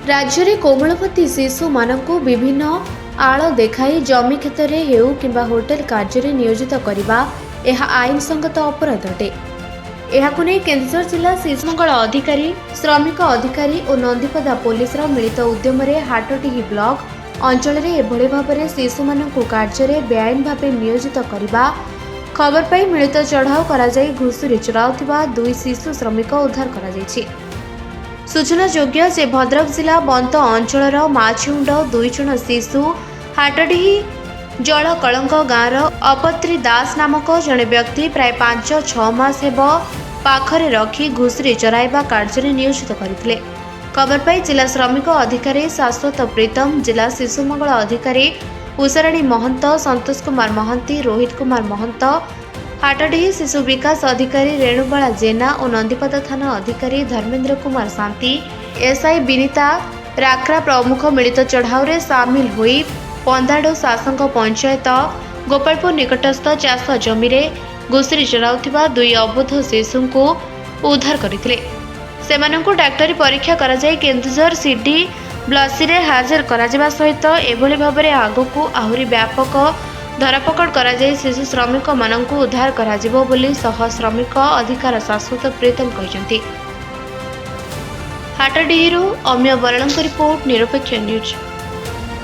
राज्य में कोमलवती शिशु मानक विभिन्न आड़ देखाई जमी क्षेत्र में हेउ किंबा होटेल कार्य नियोजित करने यह आईन संगत अपराध अटे। यहाकु नहीं केन्दुझर जिला शिशु मंगल अधिकारी श्रमिक अधिकारी और नंदीपदा पुलिस मिलित उद्यम हाटडीही ब्लॉक अंचल में एभली भाव में शिशु मानक कार्य बेआईन भाव नियोजित करने खबर पाई मिलित चढ़ाऊ कराई घुषुरी चलाउथिबा 2 शिशु श्रमिक उद्धार कराଯାଇଛି। सूचना योग्य जे भद्रक जिला बंत अंचल माछिउंड 2 जण शिशु हाटडीही जल कलंक गाँवर अपत्री दास नामक जड़े व्यक्ति प्राय 5-6 मास हेब पाखरे रखी घुषुरी चराइबा कार्य नियोजित करथिले। खबर पाई जिला श्रमिक अधिकारी शाश्वत प्रीतम, जिला शिशु मंगल अधिकारी उषाराणी महंत, संतोष कुमार महंती, रोहित कुमार महंत, हाटडीही शिशु विकास अधिकारी रेणुबाला जेना और नंदीपदा थाना अधिकारी धर्मेन्द्र कुमार शांति, एसआई विनीता राक्रा प्रमुख मिलित चढ़ाऊ सामिल होई पंदाडो सासंग पंचायत गोपालपुर निकटस्थ चाष जमी घुषुरी चलाउथिबा 2 अबोध शिशु को उद्धार करथिले। सेमानंकु डाक्टरी परीक्षा कराई केन्दुझर सिडी ब्लसी रे हाजर करा सहित एभली भाव में आगकू आहुरी व्यापक धरापकड़ कराई शिशु श्रमिक मानंकु उद्धार कराजिबो बोली सह श्रमिक अधिकार शाश्वत प्रीतम कहते। हाटडीहीरू अम्य बराणଙ୍କ रिपोर्ट निरपेक्ष न्यूज।